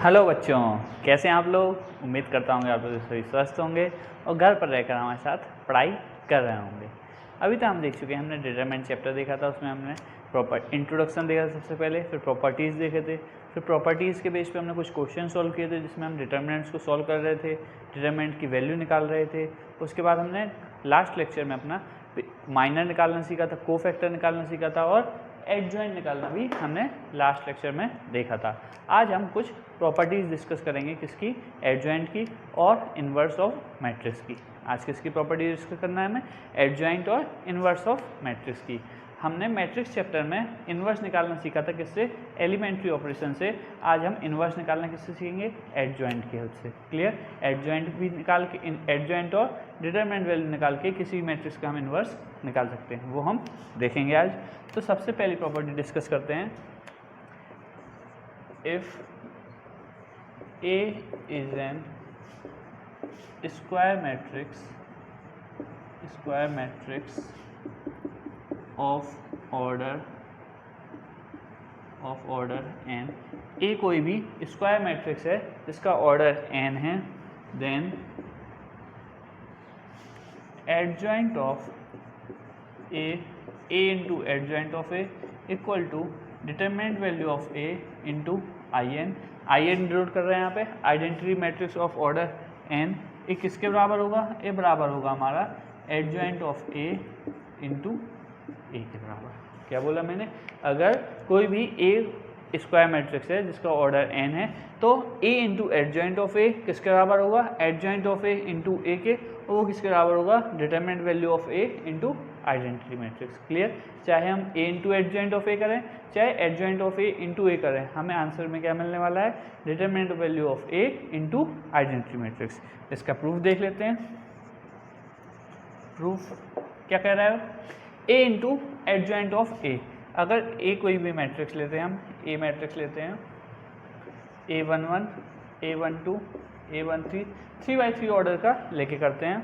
Hello बच्चों, कैसे हैं आप लोग। उम्मीद करता हूँ आप लोग सभी स्वस्थ होंगे और घर पर रहकर हमारे साथ पढ़ाई कर रहे होंगे। अभी तो हम देख चुके हैं, हमने डिटरमिनेंट चैप्टर देखा था, उसमें हमने प्रॉपर इंट्रोडक्शन देखा था सबसे पहले, फिर प्रॉपर्टीज़ देखे थे, फिर प्रॉपर्टीज़ के बेस पे हमने कुछ क्वेश्चन सॉल्व किए थे जिसमें हम डिटरमिनेंट्स को सॉल्व कर रहे थे, डिटरमिनेंट की वैल्यू निकाल रहे थे। उसके बाद हमने लास्ट लेक्चर में अपना माइनर निकालना सीखा था, कोफैक्टर निकालना सीखा था और एडजॉइंट निकालना भी हमने लास्ट लेक्चर में देखा था। आज हम कुछ प्रॉपर्टीज़ डिस्कस करेंगे, किसकी, एडजॉइंट की और इन्वर्स ऑफ मैट्रिक्स की। आज किसकी प्रॉपर्टी डिस्कस करना है हमें, एडजॉइंट और इन्वर्स ऑफ मैट्रिक्स की। हमने मैट्रिक्स चैप्टर में इन्वर्स निकालना सीखा था, किससे, एलिमेंट्री ऑपरेशन से। आज हम इन्वर्स निकालना किससे सीखेंगे, एडजॉइंट की हेल्प से। क्लियर, एडजॉइंट भी निकाल के, एडजॉइंट और डिटरमिनेंट वैल्यू निकाल के किसी मैट्रिक्स का हम इन्वर्स निकाल सकते हैं, वो हम देखेंगे आज। तो सबसे पहली प्रॉपर्टी डिस्कस करते हैं। If A is an square matrix of order n, A कोई भी स्क्वायर मैट्रिक्स है जिसका ऑर्डर n है, then adjoint of A into adjoint of A equal to determinant value of A into IN denote कर रहे हैं यहाँ पे, identity matrix of order n। ये किसके बराबर होगा, ये बराबर होगा हमारा adjoint of A into A के बराबर। क्या बोला मैंने, अगर कोई भी A स्क्वायर मैट्रिक्स है जिसका ऑर्डर n है तो A into adjoint of A किसके बराबर होगा, adjoint of A into A के, और वो किसके बराबर होगा, determinant value of A into identity matrix. Clear, चाहे हम A into adjoint of A करें चाहे adjoint of A into A करें, हमें आंसर में क्या मिलने वाला है, determinant value of A into identity matrix. इसका प्रूफ देख लेते हैं। प्रूफ क्या कह रहा है, A into adjoint of A। अगर A कोई भी मैट्रिक्स लेते हैं, हम A मैट्रिक्स लेते हैं, A11, A12, A13, 3x3 order का लेके करते हैं,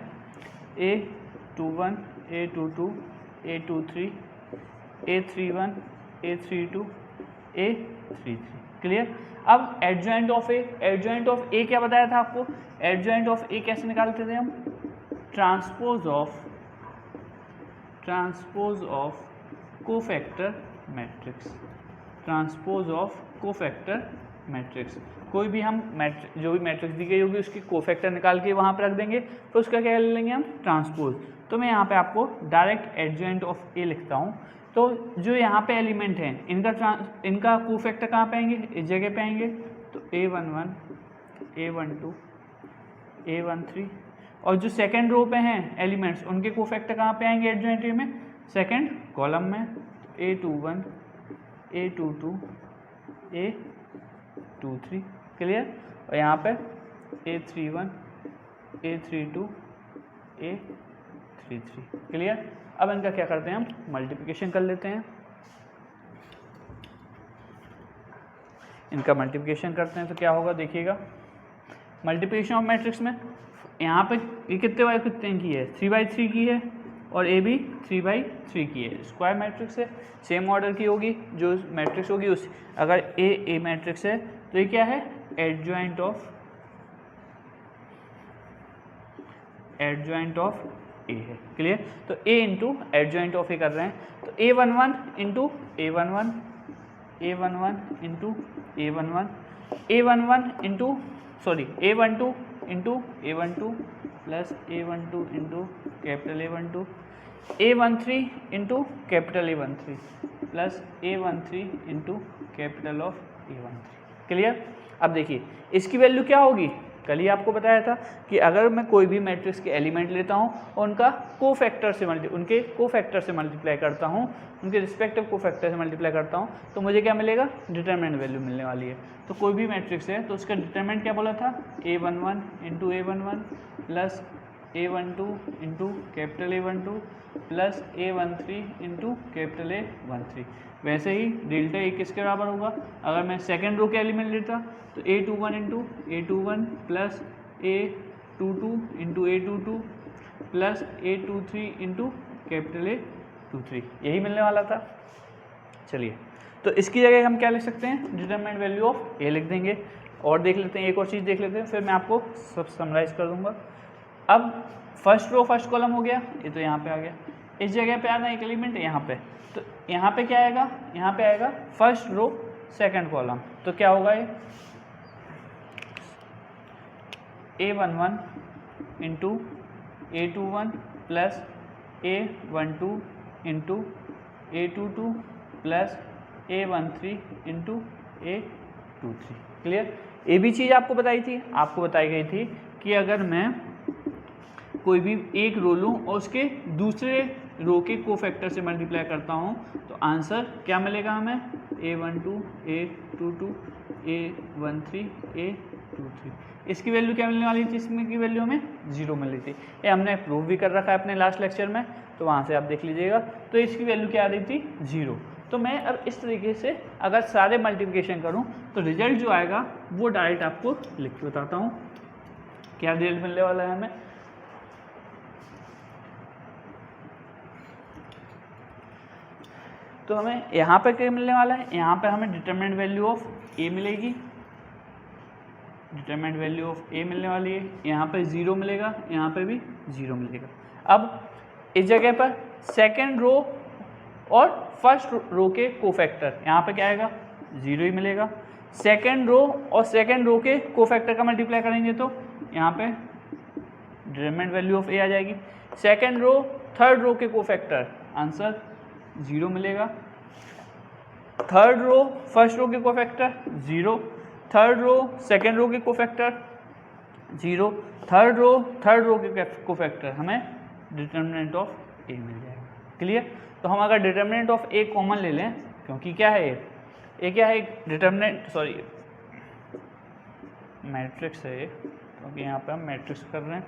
A21, A22, A23, A31, A32, A33। Clear. अब एडजॉइंट ऑफ A क्या बताया था आपको, एडजॉइंट ऑफ A कैसे निकालते थे हम, ट्रांसपोज ऑफ कोफैक्टर मैट्रिक्स। कोई भी हम जो भी मैट्रिक्स दी गई होगी उसकी कोफैक्टर निकाल के वहाँ पर रख देंगे, तो उसका क्या ले लेंगे हम, ट्रांसपोज। तो मैं यहाँ पे आपको डायरेक्ट एडजॉइंट ऑफ A लिखता हूँ। तो जो यहाँ पे एलिमेंट हैं इनका कोफैक्टर कहाँ पे आएंगे, इस जगह पे आएंगे, तो A11, A12, A13, और जो सेकेंड रो पे हैं एलिमेंट्स उनके कोफैक्टर कहाँ पे आएंगे एडजॉइंट में, सेकेंड कॉलम में, A21, A22, A23। क्लियर, और यहाँ पे A31, A32, A33। क्लियर। अब इनका क्या करते हैं, हम मल्टीप्लिकेशन कर लेते हैं। इनका मल्टीप्लिकेशन करते हैं तो क्या होगा, देखिएगा, मल्टीप्लिकेशन ऑफ मैट्रिक्स में यहाँ पे ये कितने की है, 3x3 की है, और A भी 3x3 की है। स्क्वायर मैट्रिक्स है, सेम ऑर्डर की होगी, जो मैट्रिक्स होगी उस, अगर A मैट्रिक्स है तो ये क्या है, एडजॉइंट ऑफ A है। क्लियर, तो A into adjoint of A कर रहे हैं, तो A11 into A11, A11 into A11, A11 into A12 into A12 plus A12 into capital A12, A13 into capital A13 plus A13 into capital of A13। Clear. अब देखिए इसकी value क्या होगी, कल ही आपको बताया था कि अगर मैं कोई भी मैट्रिक्स के एलिमेंट लेता हूं और उनके कोफैक्टर से मल्टीप्लाई करता हूं, उनके रिस्पेक्टिव कोफैक्टर से मल्टीप्लाई करता हूं, तो मुझे क्या मिलेगा, डिटरमिनेंट वैल्यू मिलने वाली है। तो कोई भी मैट्रिक्स है तो उसका डिटरमिनेंट क्या बोला था, A11 into A11 plus A12 into capital A12 plus A13 into capital A13। वैसे ही डेल्टा A किसके बराबर होगा, अगर मैं सेकेंड रो के एलिमेंट लेता तो A21 into A21 plus A22 into A22 plus A23 into capital A23, यही मिलने वाला था। चलिए, तो इसकी जगह हम क्या लिख सकते हैं, डिटरमिनेंट वैल्यू ऑफ ए लिख देंगे। और देख लेते हैं, एक और चीज़ देख लेते हैं, फिर मैं आपको सब समराइज कर दूंगा। अब फर्स्ट रो फर्स्ट कॉलम हो गया, ये तो यहाँ पे आ गया, इस जगह पे आना एक एलिमेंट यहाँ पे, तो यहाँ पे क्या आएगा, यहाँ पे आएगा फर्स्ट रो सेकंड कॉलम, तो क्या होगा ये A11 into A21 plus A12 into A22 plus A13 into A23। Clear. ये भी चीज़ आपको बताई थी, आपको बताई गई थी कि अगर मैं कोई भी एक रो लूँ और उसके दूसरे रो के कोफैक्टर से मल्टीप्लाई करता हूँ तो आंसर क्या मिलेगा हमें, A12 A22 A13 A23। इसकी वैल्यू क्या मिलने वाली थी, इसमें की वैल्यू हमें 0 मिली थी। ये हमने प्रूव भी कर रखा है अपने लास्ट लेक्चर में, तो वहाँ से आप देख लीजिएगा। तो इसकी वैल्यू क्या आ रही थी, 0। तो मैं अब इस तरीके से अगर सारे मल्टीप्लिकेशन करूँ तो रिजल्ट जो आएगा वो डायरेक्ट आपको लिख के बताता हूँ क्या रिजल्ट मिलने वाला है हमें। तो हमें यहाँ पे क्या मिलने वाला है, यहाँ पे हमें डिटरमिनेंट वैल्यू ऑफ A मिलेगी, डिटरमिनेंट वैल्यू ऑफ A मिलने वाली है, यहाँ पे 0 मिलेगा, यहाँ पे भी 0 मिलेगा। अब इस जगह पर सेकेंड रो और फर्स्ट रो के कोफैक्टर, यहाँ पे क्या आएगा, 0 ही मिलेगा। सेकेंड रो और सेकेंड रो के कोफैक्टर का मल्टीप्लाई करेंगे तो यहाँ पे डिटरमिनेंट वैल्यू ऑफ A आ जाएगी। सेकेंड रो थर्ड रो के कोफैक्टर, आंसर 0 मिलेगा। थर्ड रो फर्स्ट रो के cofactor 0, third row second row के cofactor 0, third row third row के कोफैक्टर, हमें डिटरमिनेंट ऑफ A मिल जाएगा। क्लियर। तो हम अगर डिटरमिनेंट ऑफ A कॉमन ले लें, क्योंकि क्या है ये क्या है, डिटरमिनेंट सॉरी मैट्रिक्स है ये, क्योंकि यहाँ पे हम मैट्रिक्स कर रहे हैं।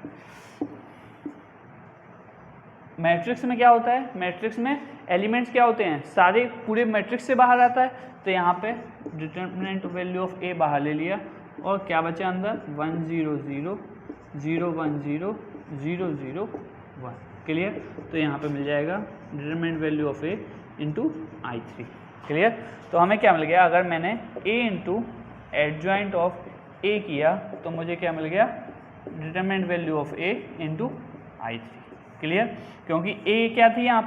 मैट्रिक्स में क्या होता है, मैट्रिक्स में एलिमेंट्स क्या होते हैं, सारे पूरे मैट्रिक्स से बाहर आता है। तो यहाँ पे डिटरमिनेंट वैल्यू ऑफ A बाहर ले लिया और क्या बचा अंदर, 1 0 0 0 1 0 0 0 1। क्लियर। तो यहाँ पे मिल जाएगा determinant value of A into I3। Clear. तो हमें क्या मिल गया, अगर मैंने A into adjoint of A किया तो मुझे क्या मिल गया, determinant value of A into I3। Clear. क्योंकि A क्या थी यहाँ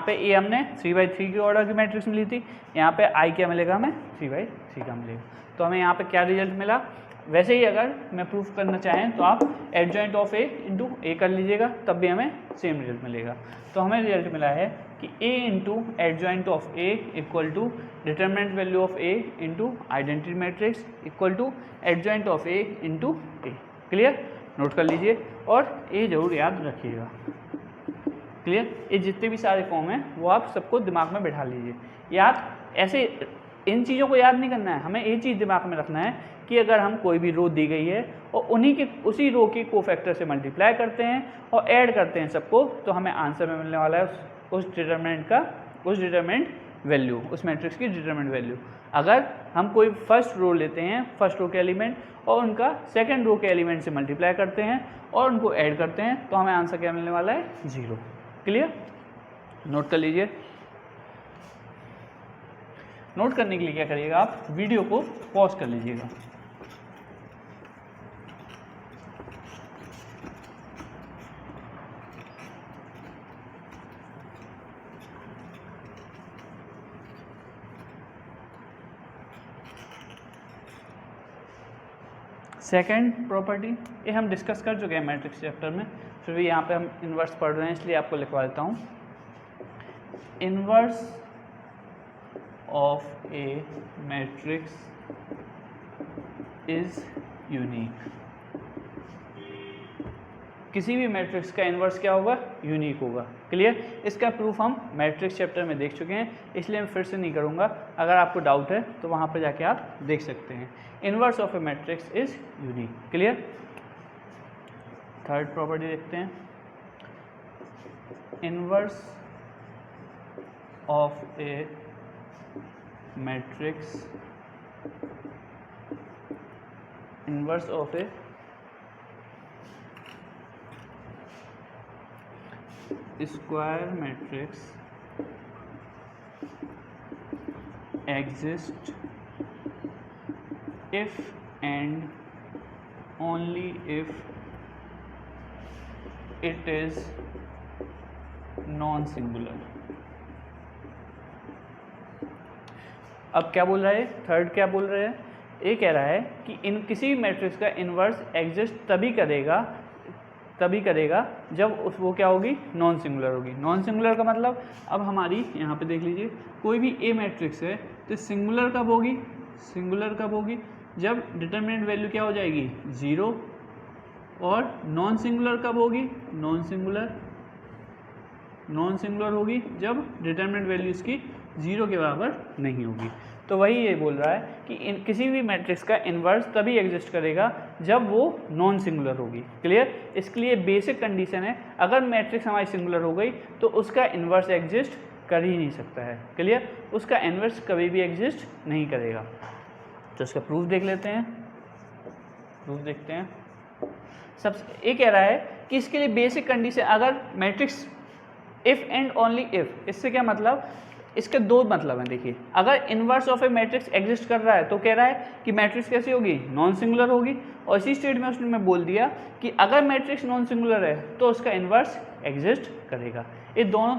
पे A हमने 3/3 की ऑर्डर की मैट्रिक्स मिली थी, यहाँ पे I क्या मिलेगा, हमें 3/3 का मिलेगा। तो हमें यहाँ पे क्या रिजल्ट मिला। वैसे ही अगर मैं प्रूफ करना चाहें तो आप adjoint of A into A कर लीजिएगा, तब भी हमें सेम रिजल्ट मिलेगा। तो हमें रिजल्ट मिला है कि A into adjoint of A equal to determinant value of A into identity matrix equal to adjoint of A into A। Clear. Note कर लीजिए और ये जरूर याद रखिएगा। क्लियर। ये जितने भी सारे फॉर्म हैं वो आप सबको दिमाग में बैठा लीजिए। याद ऐसे इन चीज़ों को याद नहीं करना है, हमें ये चीज़ दिमाग में रखना है कि अगर हम कोई भी रो दी गई है और उसी रो के कोफैक्टर से मल्टीप्लाई करते हैं और ऐड करते हैं सबको, तो हमें आंसर में मिलने वाला है उस डिटरमिनेंट वैल्यू, उस मैट्रिक्स की डिटरमिनेंट वैल्यू। अगर हम कोई फर्स्ट रो लेते हैं, फर्स्ट रो के एलिमेंट, और उनका सेकेंड रो के एलिमेंट से मल्टीप्लाई करते हैं और उनको ऐड करते हैं, तो हमें आंसर क्या मिलने वाला है, 0। क्लियर। नोट कर लीजिए। नोट करने के लिए क्या करिएगा, आप वीडियो को पॉज कर लीजिएगा। सेकेंड प्रॉपर्टी ये हम डिस्कस कर चुके हैं मैट्रिक्स चैप्टर में, फिर भी यहाँ पे हम इन्वर्स पढ़ रहे हैं इसलिए आपको लिखवा देता हूँ। Inverse of A matrix is unique. किसी भी मैट्रिक्स का इन्वर्स क्या होगा, यूनिक होगा। क्लियर। इसका प्रूफ हम मैट्रिक्स चैप्टर में देख चुके हैं, इसलिए मैं फिर से नहीं करूँगा। अगर आपको डाउट है तो वहाँ पर जाके आप देख सकते हैं। Inverse of A matrix is unique. Clear. Third property देखते हैं। Inverse of A matrix, inverse of A square matrix exists if and only if it is non singular. अब क्या बोल रहा है, थर्ड क्या बोल रहे हैं, ये कह रहा है कि इन किसी भी मैट्रिक्स का इन्वर्स एग्जिस्ट तभी करेगा जब वो क्या होगी, नॉन सिंगुलर होगी। नॉन सिंगुलर का मतलब, अब हमारी यहाँ पे देख लीजिए, कोई भी ए मैट्रिक्स है तो सिंगुलर कब होगी, जब डिटरमिनेंट वैल्यू क्या हो जाएगी, 0, और नॉन सिंगुलर कब होगी, नॉन सिंगुलर होगी जब डिटरमिनेंट वैल्यू इसकी 0 के बराबर नहीं होगी। तो वही ये बोल रहा है कि किसी भी मैट्रिक्स का इन्वर्स तभी एग्जिस्ट करेगा जब वो नॉन सिंगुलर होगी। क्लियर। इसके लिए बेसिक कंडीशन है, अगर मैट्रिक्स हमारी सिंगुलर हो गई तो उसका इन्वर्स एग्जिस्ट कर ही नहीं सकता है। क्लियर, उसका इन्वर्स कभी भी एग्जिस्ट नहीं करेगा। तो इसका प्रूफ देख लेते हैं, देखते हैं। सबसे ये कह रहा है कि इसके लिए बेसिक कंडीशन, अगर matrix if and only if, इससे क्या मतलब, इसके दो मतलब हैं। देखिए, अगर inverse of A matrix exist कर रहा है तो कह रहा है कि मैट्रिक्स कैसी होगी, नॉन सिंगुलर होगी। और इसी स्टेट में उसने मैं बोल दिया कि अगर मैट्रिक्स नॉन सिंगुलर है तो उसका इन्वर्स एग्जिस्ट करेगा। ये दोनों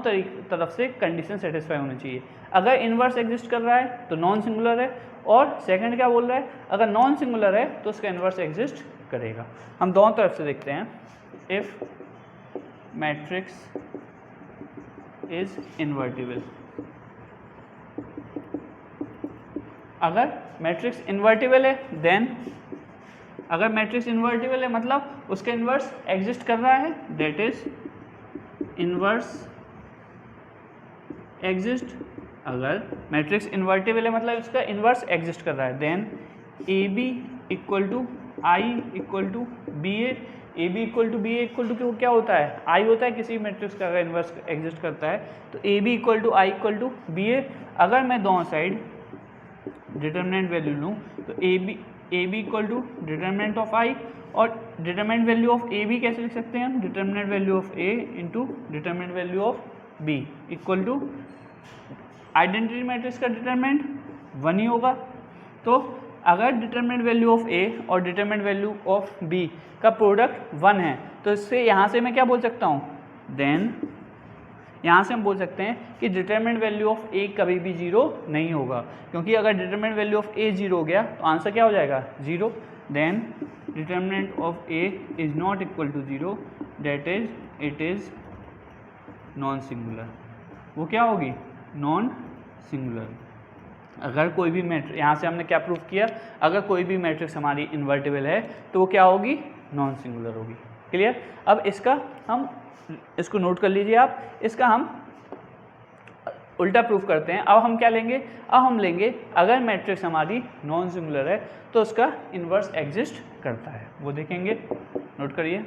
तरफ से कंडीशन सेटिस्फाई होनी चाहिए। अगर इन्वर्स एग्जिस्ट कर रहा है तो नॉन सिंगुलर है, और सेकंड क्या बोल रहा है, अगर नॉन सिंगुलर है तो उसका इन्वर्स एग्जिस्ट करेगा। हम दोनों तरफ से देखते हैं। इफ मैट्रिक्स इज इन्वर्टिबल, अगर मैट्रिक्स इन्वर्टिबल है देन, अगर मैट्रिक्स इन्वर्टिबल है मतलब उसका इन्वर्स एग्जिस्ट कर रहा है, दैट इज इन्वर्स एग्जिस्ट। अगर मैट्रिक्स इन्वर्टिबल है मतलब उसका इन्वर्स एग्जिस्ट कर रहा है, then A B equal to I equal to B A. A B equal to B A equal to क्या होता है, आई होता है किसी मैट्रिक्स का अगर इन्वर्स एग्जिस्ट करता है तो A B equal to I equal to B A. अगर मैं दोनों साइड डिटरमिनेंट वैल्यू लूँ तो A B equal to determinant of I, और determinant value of A B कैसे लिख सकते हैं हम, determinant value of A into determinant value of B equal to identity matrix का डिटरमिनेंट 1 ही होगा। तो अगर डिटरमिनेंट वैल्यू ऑफ ए और डिटरमिनेंट वैल्यू ऑफ बी का प्रोडक्ट 1 है तो इससे यहाँ से मैं क्या बोल सकता हूँ, देन यहाँ से हम बोल सकते हैं कि डिटरमिनेंट वैल्यू ऑफ ए कभी भी 0 नहीं होगा, क्योंकि अगर डिटरमिनेंट वैल्यू ऑफ ए 0 हो गया तो आंसर क्या हो जाएगा, 0। Then determinant of A is not equal to 0, that is it is non singular. वो क्या होगी, नॉन सिंगुलर। अगर कोई भी मैट्रिक्स, यहाँ से हमने क्या प्रूफ किया, अगर कोई भी मैट्रिक्स हमारी इन्वर्टिबल है तो वो क्या होगी, नॉन सिंगुलर होगी। क्लियर। अब इसका हम इसको नोट कर लीजिए आप, इसका हम उल्टा प्रूफ करते हैं। अब हम क्या लेंगे, अब हम लेंगे अगर मैट्रिक्स हमारी नॉन सिंगुलर है तो उसका इन्वर्स एग्जिस्ट करता है, वो देखेंगे। नोट करिए।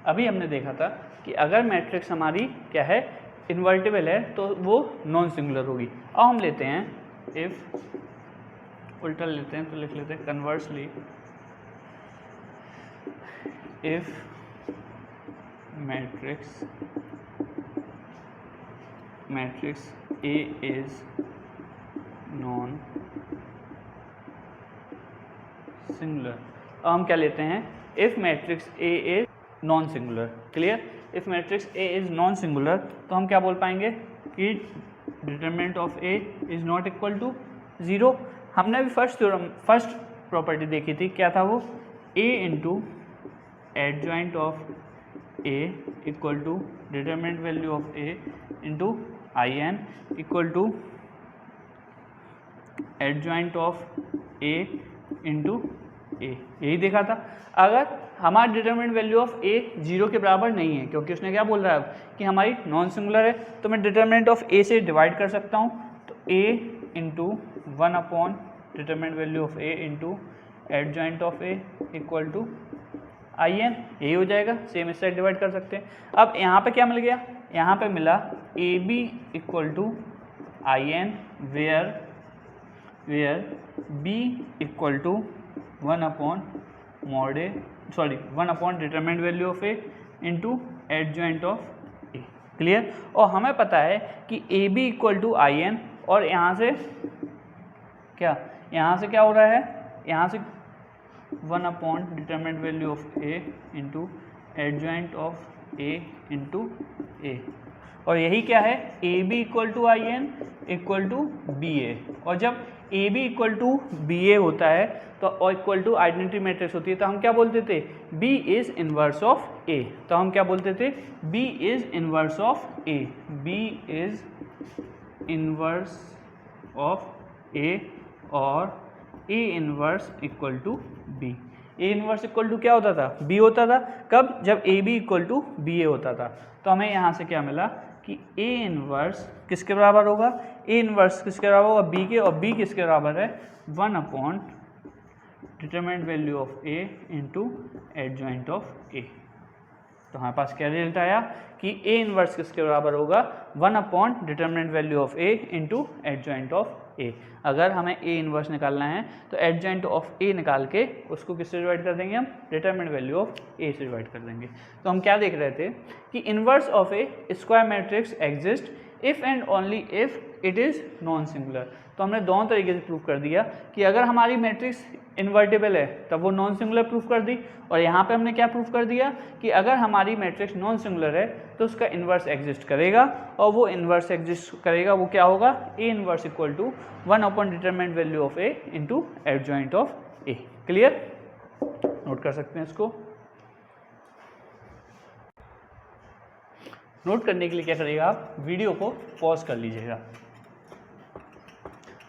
अभी हमने देखा था कि अगर मैट्रिक्स हमारी क्या है, इन्वर्टिबल है तो वो नॉन सिंगुलर होगी। अब हम लेते हैं इफ, उल्टा लेते हैं तो लिख लेते हैं conversely, if matrix A is non singular. अब हम क्या लेते हैं, if matrix A is non singular. Clear. If matrix A is non singular तो हम क्या बोल पाएंगे कि determinant of A is not equal to 0। हमने अभी फर्स्ट प्रॉपर्टी देखी थी, क्या था वो, A into adjoint of A equal to determinant value of A into I N equal to adjoint of A into A, यही देखा था। अगर हमारा डिटरमिनेंट वैल्यू ऑफ ए 0 के बराबर नहीं है, क्योंकि उसने क्या बोल रहा है कि हमारी नॉन सिंगुलर है, तो मैं डिटरमिनेंट ऑफ ए से डिवाइड कर सकता हूँ। तो A into 1 upon determinant value of A into adjoint of A equal to I N, यही हो जाएगा, सेम इस साइड डिवाइड कर सकते हैं। अब यहाँ पे क्या मिल गया, यहाँ पे मिला A B equal to I n where B equal to 1 upon determinant value of A into adjoint of A. Clear. और हमें पता है कि A B equal to I n, और यहाँ से क्या हो रहा है, यहाँ से 1 upon determinant value of A into adjoint of A into A, और यही क्या है, A B equal to I N equal to B A. और जब A B equal to B A होता है तो और इक्वल टू आइडेंटिटी मैट्रिक्स होती है, तो हम क्या बोलते थे, B is inverse of A. तो हम क्या बोलते थे, B is inverse of A, B is inverse of A, और A inverse equal to B. A inverse equal to क्या होता था, बी होता था। कब, जब A B equal to B A होता था। तो हमें यहाँ से क्या मिला कि ए इनवर्स किसके बराबर होगा, ए इनवर्स किसके बराबर होगा, बी के, और बी किसके बराबर है, 1 upon determinant value of A into adjoint of A. तो हमारे पास क्या रिजल्ट आया कि ए इनवर्स किसके बराबर होगा, 1 upon determinant value of A into adjoint of A. अगर हमें ए इनवर्स निकालना है तो एडजॉइंट ऑफ ए निकाल के उसको किससे डिवाइड कर देंगे, हम डिटरमिनेंट वैल्यू ऑफ ए से डिवाइड कर देंगे। तो हम क्या देख रहे थे कि inverse of A square matrix exist if and only if it is non singular. तो हमने दोनों तरीके से प्रूव कर दिया कि अगर हमारी मैट्रिक्स इन्वर्टिबल है तब वो नॉन सिंगुलर प्रूफ कर दी, और यहाँ पे हमने क्या प्रूफ कर दिया कि अगर हमारी मैट्रिक्स नॉन सिंगुलर है तो उसका इन्वर्स एग्जिस्ट करेगा, और वो इन्वर्स एग्जिस्ट करेगा वो क्या होगा, A inverse equal to 1 upon determinant value of A into adjoint of A. Clear, note कर सकते हैं इसको। नोट करने के लिए क्या करिएगा, आप वीडियो को पॉज कर लीजिएगा।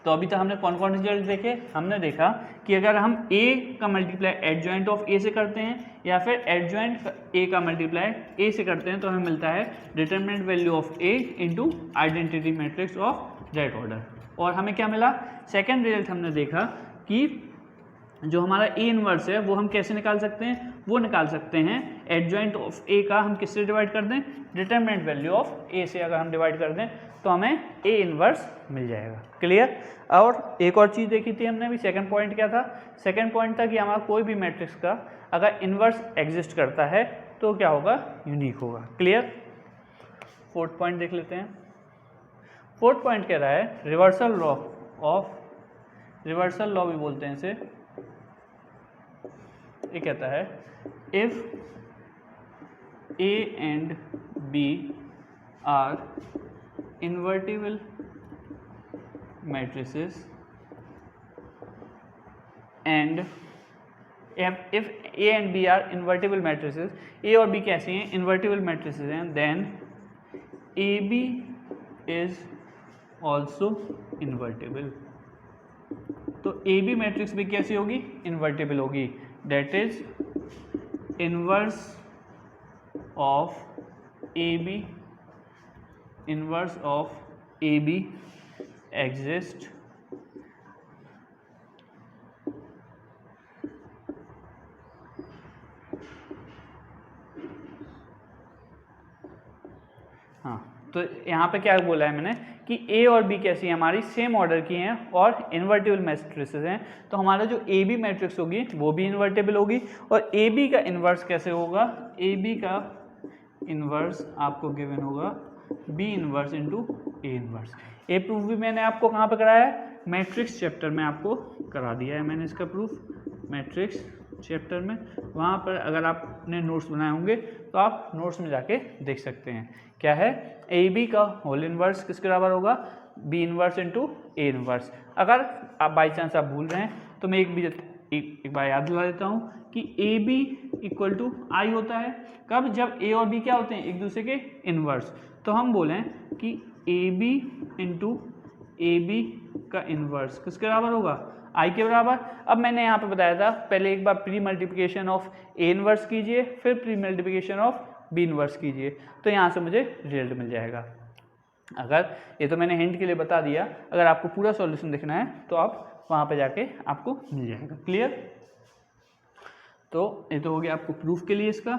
तो अभी तक हमने कौन कौन रिजल्ट देखे, हमने देखा कि अगर हम a का मल्टीप्लाई एडजॉइंट ऑफ a से करते हैं या फिर एडजॉइंट a का मल्टीप्लाई a से करते हैं तो हमें मिलता है determinant value of a into identity matrix of that order. और हमें क्या मिला, सेकेंड रिजल्ट हमने देखा कि जो हमारा ए इनवर्स है वो हम कैसे निकाल सकते हैं, वो निकाल सकते हैं एडजॉइंट ऑफ ए का हम किससे डिवाइड कर दें, डिटरमिनेंट वैल्यू ऑफ ए से अगर हम डिवाइड कर दें तो हमें ए इनवर्स मिल जाएगा। क्लियर। और एक और चीज़ देखी थी हमने भी, सेकंड पॉइंट क्या था, सेकंड पॉइंट था कि हमारा कोई भी मैट्रिक्स का अगर इनवर्स एग्जिस्ट करता है तो क्या होगा, यूनिक होगा। क्लियर। फोर्थ पॉइंट देख लेते हैं। फोर्थ पॉइंट कह रहा है reversal law of, reversal law भी बोलते हैं इसे, ये कहता है if A and B are invertible matrices and if A and B are invertible matrices, A और B कैसी हैं, invertible matrices हैं, then AB is also invertible। तो AB मैट्रिक्स भी कैसी होगी, इन्वर्टिबल होगी, that is inverse of AB, inverse of AB exist हाँ। तो यहाँ पे क्या बोला है मैंने कि A और B कैसी हैं, हमारी सेम ऑर्डर की हैं और इन्वर्टिबल मैट्रिसेस हैं। तो हमारा जो AB मैट्रिक्स होगी वो भी इन्वर्टिबल होगी, और AB का इन्वर्स कैसे होगा, AB का इन्वर्स आपको गिवन होगा B inverse into A inverse. A proof भी मैंने आपको कहाँ पे कराया है, मैट्रिक्स चैप्टर में आपको करा दिया है मैंने इसका प्रूफ, मैट्रिक्स चैप्टर में। वहाँ पर अगर आपने नोट्स बनाए होंगे तो आप नोट्स में जाके देख सकते हैं। क्या है, ए बी का होल इनवर्स किसके बराबर होगा, B inverse into A inverse. अगर आप बाई चांस आप भूल रहे हैं तो मैं एक बार याद दिला देता हूँ कि A B equal to I होता है कब, जब ए और बी क्या होते हैं, एक दूसरे के इनवर्स। तो हम बोलें कि A B into A B का इन्वर्स किसके बराबर होगा, आई के बराबर। अब मैंने यहाँ पे बताया था पहले एक बार pre multiplication of A inverse कीजिए, फिर pre multiplication of B inverse कीजिए, तो यहाँ से मुझे रिजल्ट मिल जाएगा। अगर ये तो मैंने हिंट के लिए बता दिया, अगर आपको पूरा सॉल्यूशन देखना है तो आप वहाँ पे जाके आपको मिल जाएगा। क्लियर। तो ये तो हो गया आपको प्रूफ के लिए इसका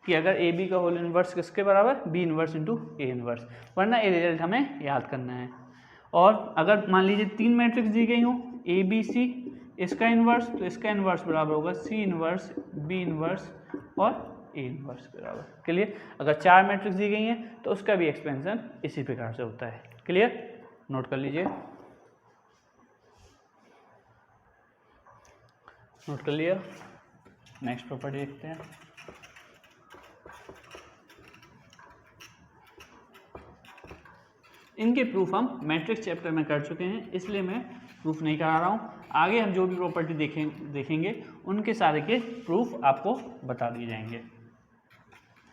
कि अगर ए बी का होल इनवर्स किसके बराबर, B inverse into A inverse, वरना ये रिजल्ट हमें याद करना है। और अगर मान लीजिए 3 मैट्रिक्स दी गई हो ए बी सी, इसका इन्वर्स, तो इसका इन्वर्स बराबर होगा सी इन्वर्स, बी इन्वर्स और ए इन्वर्स के बराबर। क्लियर। अगर 4 मैट्रिक्स दी गई हैं तो उसका भी एक्सपेंशन इसी प्रकार से होता है। क्लियर, नोट कर लीजिए, नोट कर लिया। नेक्स्ट प्रॉपर्टी देखते हैं। इनके प्रूफ हम मैट्रिक्स चैप्टर में कर चुके हैं, इसलिए मैं प्रूफ नहीं करा रहा हूँ। आगे हम जो भी प्रॉपर्टी देखेंगे उनके सारे के प्रूफ आपको बता दिए जाएंगे,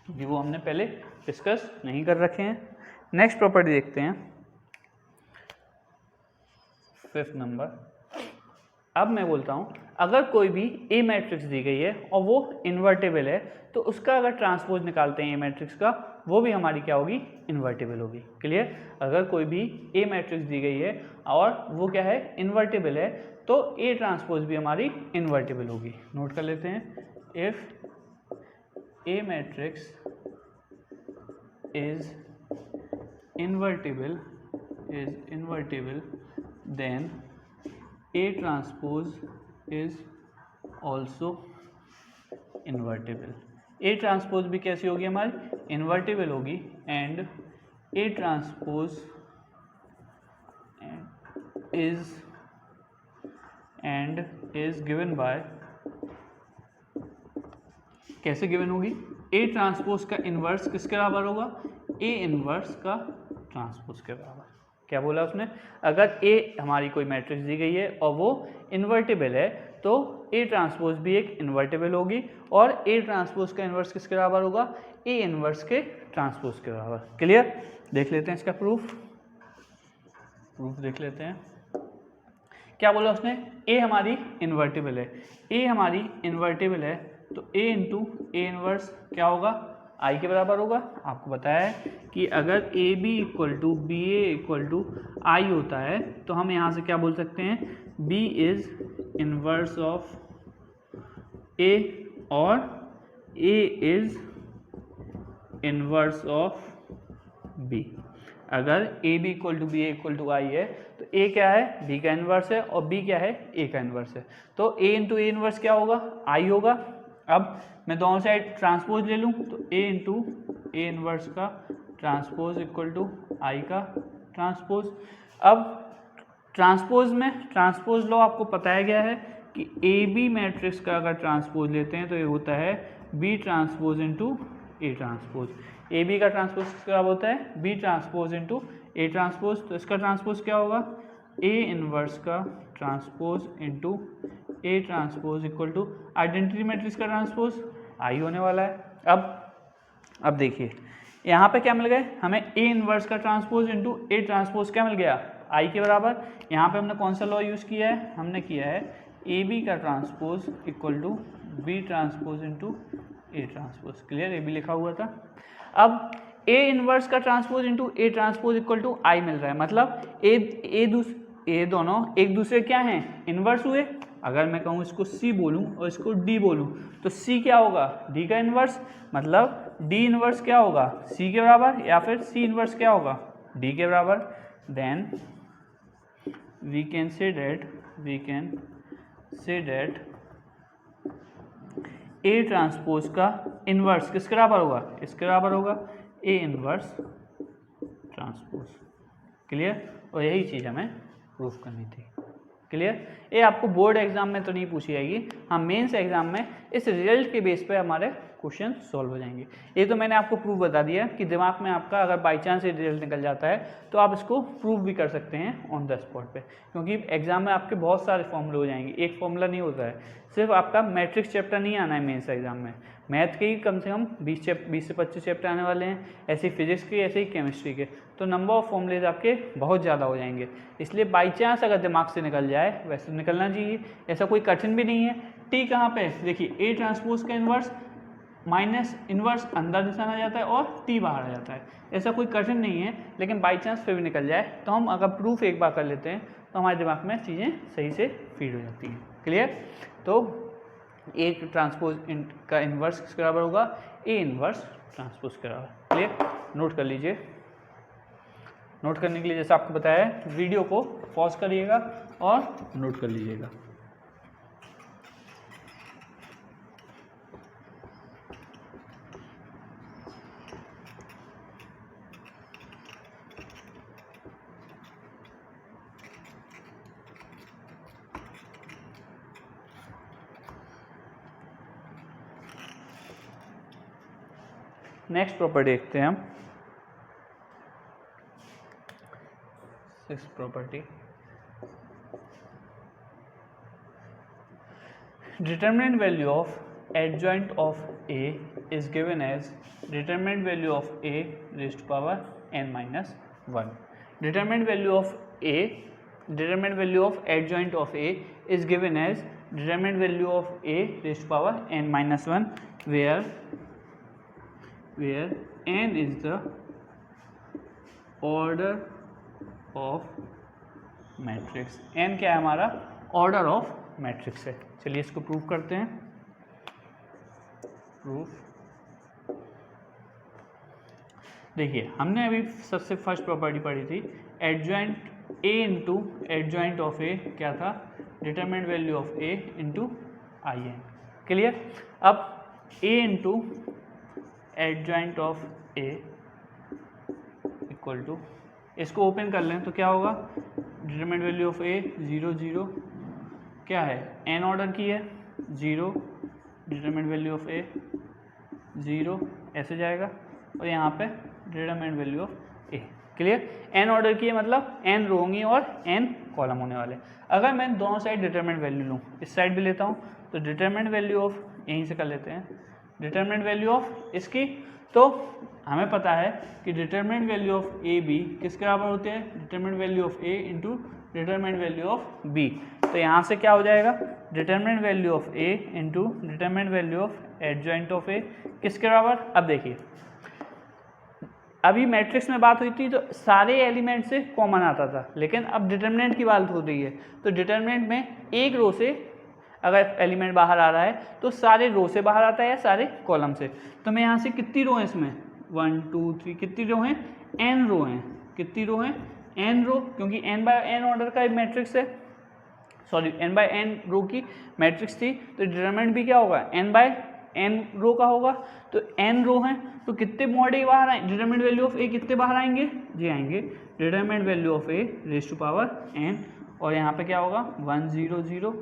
क्योंकि वो हमने पहले डिस्कस नहीं कर रखे हैं। नेक्स्ट प्रॉपर्टी देखते हैं, 5th नंबर। अब मैं बोलता हूँ अगर कोई भी ए मैट्रिक्स दी गई है और वो इन्वर्टेबल है, तो उसका अगर ट्रांसपोज निकालते हैं ए मैट्रिक्स का, वो भी हमारी क्या होगी, इन्वर्टेबल होगी। क्लियर। अगर कोई भी ए मैट्रिक्स दी गई है और वो क्या है, इन्वर्टेबल है, तो ए ट्रांसपोज भी हमारी इन्वर्टेबल होगी। नोट कर लेते हैं, if A matrix is invertible then A transpose is also invertible. A transpose भी कैसी होगी हमारी, इन्वर्टेबल होगी। And A transpose is given by, कैसे गिवन होगी, ए ट्रांसपोज का इन्वर्स किसके बराबर होगा, ए इन्वर्स का ट्रांसपोज के बराबर। क्या बोला उसने, अगर ए हमारी कोई मैट्रिक्स दी गई है और वो इन्वर्टेबल है, तो ए ट्रांसपोज भी एक इन्वर्टेबल होगी, और ए ट्रांसपोज का इन्वर्स किसके बराबर होगा, ए इन्वर्स के ट्रांसपोज के बराबर। क्लियर। देख लेते हैं इसका प्रूफ देख लेते हैं। क्या बोला उसने, ए हमारी इन्वर्टेबल है, ए हमारी इन्वर्टेबल है, तो ए इंटू ए इन्वर्स क्या होगा, आई के बराबर होगा। आपको बताया है कि अगर A B equal to B A equal to I होता है, तो हम यहाँ से क्या बोल सकते हैं, B is inverse of A और A is inverse of B. अगर A B equal to B A equal to I है, तो ए क्या है, बी का इन्वर्स है, और बी क्या है, ए का इन्वर्स है। तो ए इंटू ए इन्वर्स क्या होगा, आई होगा। अब मैं दोनों साइड ट्रांसपोज ले लूँ, तो ए इंटू ए इन्वर्स का ट्रांसपोज इक्वल टू आई का ट्रांसपोज। अब ट्रांसपोज में ट्रांसपोज लॉ आपको बताया गया है कि ए बी मैट्रिक्स का अगर ट्रांसपोज लेते हैं तो ये होता है B transpose into A transpose. A B का ट्रांसपोज क्या होता है, B transpose into A transpose. तो इसका ट्रांसपोज क्या होगा, ए इन्वर्स का transpose into A transpose equal to identity matrix का ट्रांसपोज आई होने वाला है। अब देखिए यहाँ पे क्या मिल गए हमें, ए इन्वर्स का ट्रांसपोज इंटू ए ट्रांसपोज क्या मिल गया, आई के बराबर। यहाँ पे हमने कौन सा लॉ यूज़ किया है, हमने किया है ए बी का transpose equal to B transpose into A transpose. Clear, A B लिखा हुआ था। अब ए इन्वर्स का transpose into A transpose equal to I मिल रहा है, मतलब ए दोनों एक दूसरे क्या हैं, इन्वर्स हुए। अगर मैं कहूँ इसको C बोलूँ और इसको D बोलूँ, तो C क्या होगा, D का इन्वर्स, मतलब D इन्वर्स क्या होगा, C के बराबर, या फिर C इन्वर्स क्या होगा, D के बराबर। Then we can say that A transpose का इन्वर्स किसके बराबर होगा, इसके बराबर होगा, A इन्वर्स ट्रांसपोज। क्लियर, और यही चीज़ हमें प्रूफ करनी थी। क्लियर, ये आपको बोर्ड एग्जाम में तो नहीं पूछी जाएगी, हाँ मेंस एग्जाम में इस रिजल्ट के बेस पे हमारे क्वेश्चन सॉल्व हो जाएंगे। ये तो मैंने आपको प्रूफ बता दिया कि दिमाग में आपका अगर बाई चांस ये रिजल्ट निकल जाता है तो आप इसको प्रूफ भी कर सकते हैं ऑन द स्पॉट पे, क्योंकि एग्जाम में आपके बहुत सारे फॉर्मूले हो जाएंगे, एक फॉर्मूला नहीं होता है। सिर्फ आपका मैट्रिक्स चैप्टर नहीं आना है मेंस एग्जाम में, मैथ के ही कम से कम 20 से 25 चैप्टर आने वाले हैं, ऐसे ही फिजिक्स के, ऐसे ही केमिस्ट्री के, तो नंबर ऑफ फॉर्मूलेज आपके बहुत ज़्यादा हो जाएंगे। इसलिए बाई चांस अगर दिमाग से निकल जाए, वैसे निकलना चाहिए, ऐसा कोई कठिन भी नहीं है। टी कहाँ पे है, देखिए ए ट्रांसपोज का इन्वर्स माइनस इन्वर्स अंदर निशान आ जाता है और टी बाहर आ जाता है, ऐसा कोई कठिन नहीं है, लेकिन बाई चांस फिर भी निकल जाए तो हम अगर प्रूफ एक बार कर लेते हैं तो हमारे दिमाग में चीज़ें सही से फीड हो जाती हैं। क्लियर, तो ए ट्रांसपोज का इन्वर्स किसके बराबर होगा, ए इन्वर्स ट्रांसपोज के बराबर। क्लियर, नोट कर लीजिए। नोट करने के लिए जैसा आपको बताया है, वीडियो को पॉज करिएगा और नोट कर लीजिएगा। नेक्स्ट प्रॉपर्टी देखते हैं हम, 6th property, determinant value of adjoint of A is given as determinant value of A raised to power n minus 1. Determinant value of A, determinant value of adjoint of A is given as determinant value of A raised to power n minus 1, where n is the order of matrix. n क्या है हमारा, order of matrix है। चलिए इसको proof करते हैं। Proof, देखिए हमने अभी सबसे फर्स्ट प्रॉपर्टी पढ़ी थी, adjoint A into adjoint of A क्या था, determinant value of A into I N. Clear, अब A into adjoint of A equal to, इसको ओपन कर लें तो क्या होगा, डिटरमिनेंट वैल्यू ऑफ ए 0 0 क्या है, एन ऑर्डर की है, 0 डिटरमिनेंट वैल्यू ऑफ ए 0 ऐसे जाएगा, और यहाँ पे determinant value of A. Clear, n order की है मतलब एन रो होंगी और एन कॉलम होने वाले। अगर मैं दोनों साइड डिटरमिनेंट वैल्यू लूँ, इस साइड भी लेता हूँ, तो डिटरमिनेंट वैल्यू ऑफ, यहीं से कर लेते हैं, डिटरमिनेंट वैल्यू ऑफ इसकी, तो हमें पता है कि determinant value of A B किसके बराबर होते हैं, determinant value of A into determinant value of B. तो यहाँ से क्या हो जाएगा, determinant value of A into determinant value of adjoint of A किसके बराबर। अब देखिए, अभी मैट्रिक्स में बात हुई थी तो सारे एलिमेंट से कॉमन आता था, लेकिन अब डिटरमिनेंट की बात हो रही है, तो डिटरमिनेंट में एक रो से अगर एलिमेंट बाहर आ रहा है तो सारे रो से बाहर आता है या सारे कॉलम से। तो मैं यहाँ से कितनी रो है इसमें, 1 2 3, कितनी रो हैं, n रो हैं। कितनी रो हैं, n रो, क्योंकि n बाय n ऑर्डर का मैट्रिक्स है, सॉरी n बाय n रो की मैट्रिक्स थी, तो डिटरमिनेंट भी क्या होगा, n बाय n रो का होगा। तो n रो हैं तो कितने मॉड ए बाहर आए, डिटरमिनेंट वैल्यू ऑफ ए कितने बाहर आएंगे, जी आएंगे determinant value of A raise to power n, और यहाँ पे क्या होगा 1 0 0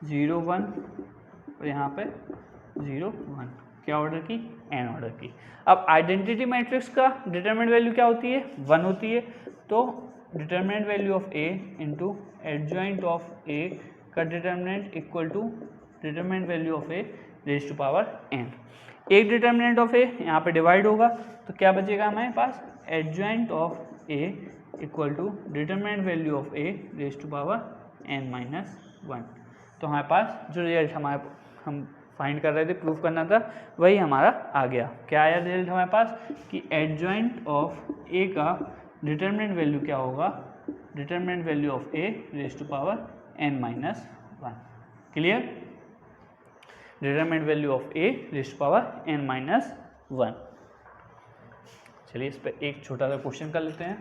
0 1, और यहाँ पे 0 1, क्या ऑर्डर की, एन ऑर्डर की। अब आइडेंटिटी मैट्रिक्स का डिटरमिनेंट वैल्यू क्या होती है, 1 होती है, तो determinant value of A into adjoint of A का determinant equal to determinant value of A raise to power N. एक डिटरमिनेंट ऑफ ए यहाँ पे डिवाइड होगा, तो क्या बचेगा हमारे पास, adjoint of A equal to determinant value of A raise to power N minus 1। तो हमारे पास जो रिजल्ट हम फाइंड कर रहे थे, प्रूफ करना था, वही हमारा आ गया। क्या आया रिजल्ट हमारे पास, कि एडजॉइंट ऑफ ए का डिटरमिनेंट वैल्यू क्या होगा, determinant value of A raise to power N minus 1। Clear, determinant value of A raise to power N minus 1। चलिए इस पर एक छोटा सा क्वेश्चन कर लेते हैं।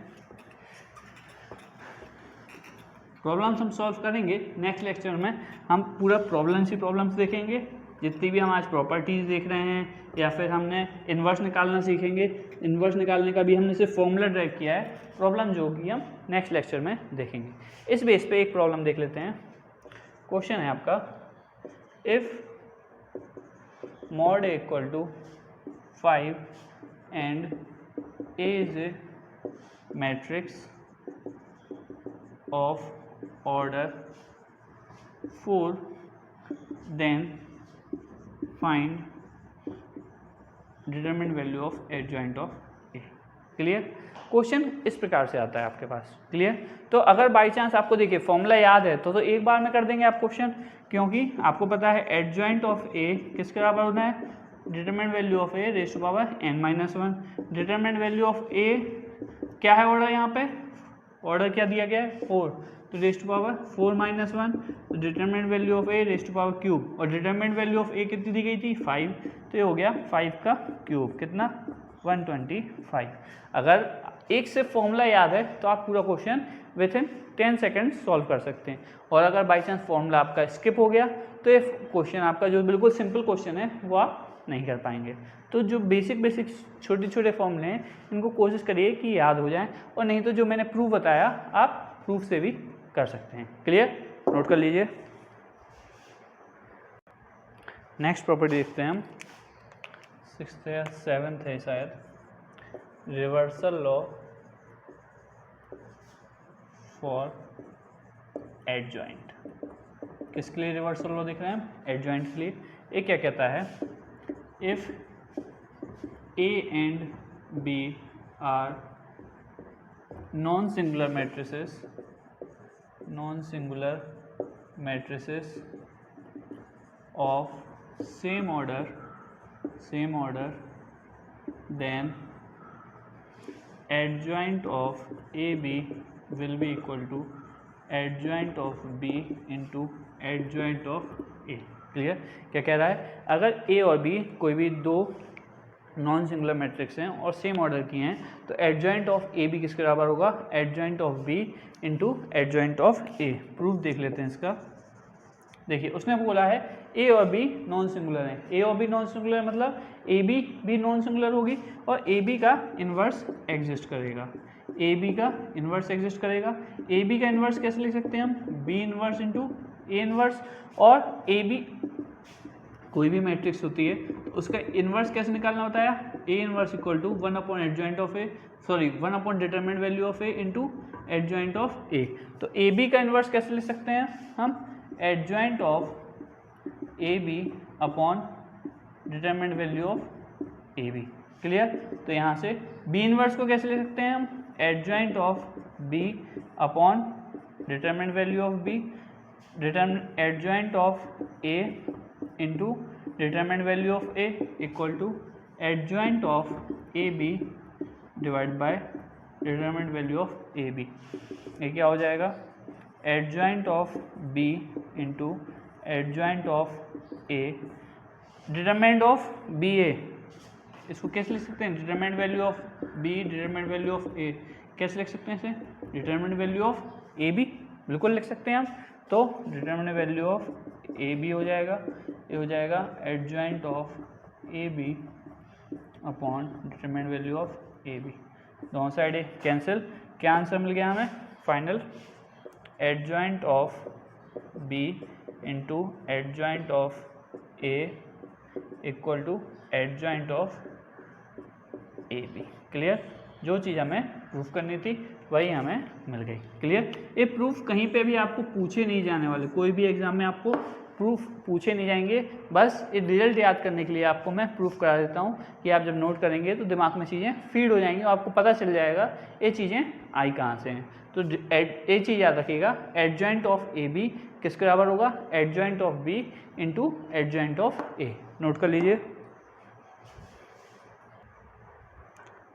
प्रॉब्लम्स हम सॉल्व करेंगे, नेक्स्ट लेक्चर में हम पूरा प्रॉब्लम्स देखेंगे, जितनी भी हम आज प्रॉपर्टीज़ देख रहे हैं, या फिर हमने इन्वर्स निकालना सीखेंगे। इन्वर्स निकालने का भी हमने सिर्फ फॉर्मूला ड्राइव किया है, प्रॉब्लम जो होगी हम नेक्स्ट लेक्चर में देखेंगे। इस बेस पे एक प्रॉब्लम देख लेते हैं। क्वेश्चन है आपका, if mod a equal to 5 and a is A matrix of order 4, then find determinant value of adjoint of A। Clear, question इस प्रकार से आता है आपके पास। क्लियर, तो अगर बाई चांस आपको देखिए फॉर्मूला याद है तो एक बार में कर देंगे आप क्वेश्चन, क्योंकि आपको पता है एडजॉइंट ऑफ ए किसके बराबर होना है, determinant value of A raise to power n minus 1। Determinant value of A क्या है ऑर्डर, यहाँ पे ऑर्डर क्या दिया गया है, 4, तो रेज टू पावर 4 - 1, तो determinant value of A raise to power cube, और डिटरमिनेंट वैल्यू ऑफ ए कितनी दी गई थी 5, तो ये हो गया 5 का क्यूब, कितना 125। अगर एक से फॉर्मूला याद है तो आप पूरा question with in 10 second solve कर सकते हैं, और अगर बाई चांस फॉर्मूला आपका स्किप हो गया तो ये क्वेश्चन आपका जो बिल्कुल सिंपल क्वेश्चन है वो आप नहीं कर पाएंगे। तो जो बेसिक छोटे छोटे फॉर्मूले हैं इनको कोशिश करिए कि याद हो जाएं, और नहीं तो जो मैंने प्रूफ बताया आप प्रूफ से भी कर सकते हैं। क्लियर, नोट कर लीजिए। नेक्स्ट प्रॉपर्टी देखते हैं हम, 6th या 7th है शायद, रिवर्सल लॉ फॉर एडजॉइंट। किसके लिए रिवर्सल लॉ देख रहे हैं हम? एडजॉइंट के लिए। ये क्या कहता है, if A and B are non-singular matrices of same order, then adjoint of AB will be equal to adjoint of B into adjoint of A। Clear, क्या कह रहा है, अगर A और B कोई भी दो नॉन सिंगुलर मैट्रिक्स हैं और सेम ऑर्डर की हैं तो एडजॉइंट ऑफ ए बी किसके बराबर होगा, adjoint of B into adjoint of A. Proof देख लेते हैं इसका। देखिए उसने बोला है ए और बी नॉन सिंगुलर है, ए और बी नॉन सिंगुलर मतलब ए बी भी नॉन सिंगुलर होगी और ए बी का इन्वर्स एग्जिस्ट करेगा, ए बी का इन्वर्स एग्जिस्ट करेगा। ए बी का इन्वर्स कैसे लिख सकते हैं हम, B inverse into A inverse, और ए बी कोई भी मैट्रिक्स होती है तो उसका इन्वर्स कैसे निकालना होता है, A inverse equal to 1 upon adjoint of A, 1 upon determinant value of A into adjoint of A. तो ए बी का इन्वर्स कैसे लिख सकते हैं हम, adjoint of A B upon determinant value of A B. Clear, तो यहाँ से बी इन्वर्स को कैसे लिख सकते हैं हम, adjoint of B upon determinant value of B, adjoint of A into determinant value of A equal to adjoint of A B divide by determinant value of A B. ये क्या हो जाएगा, adjoint of B into adjoint of A, determinant of B A, इसको कैसे लिख सकते हैं, determinant value of B determinant value of A, कैसे लिख सकते हैं इसे, determinant value of A B, बिल्कुल लिख सकते हैं हम। तो determinant value of A B हो जाएगा, ये हो जाएगा adjoint of A B upon determinant value of A B. दोनों साइड कैंसिल, क्या आंसर मिल गया हमें final, adjoint of B into adjoint of A equal to adjoint of A B. Clear, जो चीज़ हमें प्रूफ करनी थी वही हमें मिल गई। क्लियर, ये प्रूफ कहीं पे भी आपको पूछे नहीं जाने वाले, कोई भी एग्जाम में आपको प्रूफ पूछे नहीं जाएंगे, बस ये रिजल्ट याद करने के लिए आपको मैं प्रूफ करा देता हूँ कि आप जब नोट करेंगे तो दिमाग में चीज़ें फीड हो जाएंगी और आपको पता चल जाएगा ये चीज़ें आई कहाँ से हैं। तो ये चीज़ याद रखिएगा, एडजॉइंट ऑफ ए बी किसके बराबर होगा, adjoint of B into adjoint of A. Note कर लीजिए।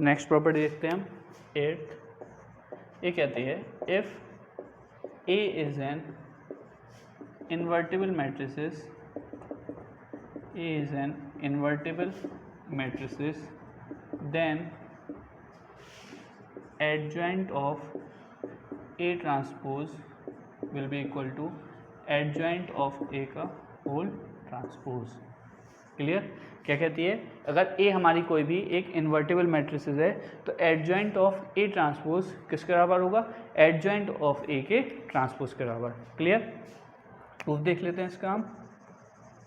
नेक्स्ट प्रॉपर्टी देखते हैं हम 8th। ये कहती है if A is an invertible matrices, A is an invertible matrices, then adjoint of A transpose will be equal to adjoint of A का whole transpose। Clear, क्या कहती है, अगर A हमारी कोई भी एक इन्वर्टिबल मैट्रिसेस है तो एडजॉइंट ऑफ A ट्रांसपोज किसके बराबर होगा, एडजॉइंट ऑफ A के ट्रांसपोज के बराबर। क्लियर, प्रूफ देख लेते हैं इसका हम।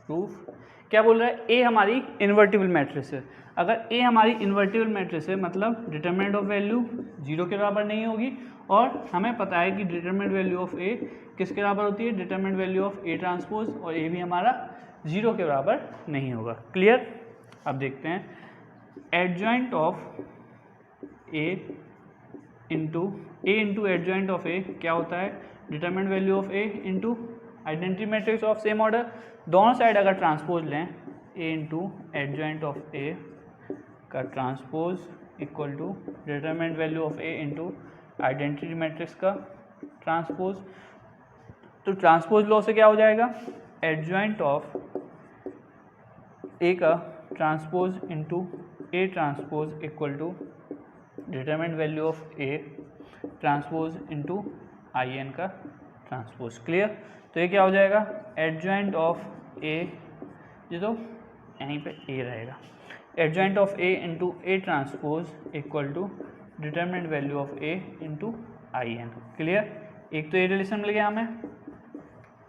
प्रूफ क्या बोल रहा है, ए हमारी इन्वर्टिबल मैट्रिक्स है, अगर ए हमारी इन्वर्टिबल मैट्रिक्स है मतलब डिटरमिनेंट ऑफ वैल्यू 0 के बराबर नहीं होगी, और हमें पता है कि डिटरमिनेंट वैल्यू ऑफ ए किसके बराबर होती है, determinant value of A transpose, और ए भी हमारा 0 के बराबर नहीं होगा। क्लियर, अब देखते हैं adjoint of A into adjoint of A क्या होता है, determinant value of A into identity matrix of same order, दोनों साइड अगर ट्रांसपोज लें A into adjoint of A का transpose equal to determinant value of A into identity matrix का transpose. तो transpose law से क्या हो जाएगा, एडजॉइंट ऑफ ए का transpose into A transpose equal to determinant value of A transpose into I N का transpose. Clear. तो ये क्या हो जाएगा, एडजॉइंट ऑफ ए, ये तो यहीं पे ए रहेगा, adjoint of A into A transpose equal to determinant value of A into I N. Clear. एक तो ये रिलेशन मिल गया हमें,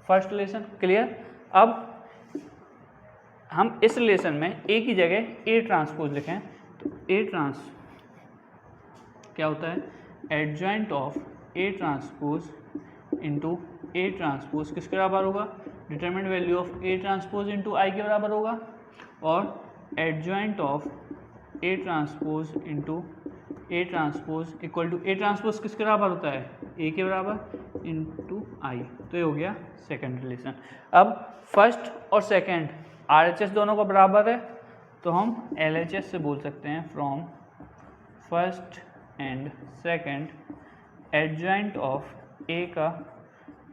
फर्स्ट रिलेशन। क्लियर। अब हम इस रिलेशन में ए की जगह ए ट्रांसपोज लिखें तो ए ट्रांस क्या होता है, adjoint of A transpose into A transpose किसके बराबर होगा, determinant value of A transpose into I के बराबर होगा, और adjoint of A transpose into A transpose equal to A transpose किसके बराबर होता है, ए के बराबर इंटू आई। तो ये हो गया सेकेंड रिलेशन। अब फर्स्ट और सेकेंड RHS दोनों का बराबर है, तो हम LHS से बोल सकते हैं from first and second adjoint of A का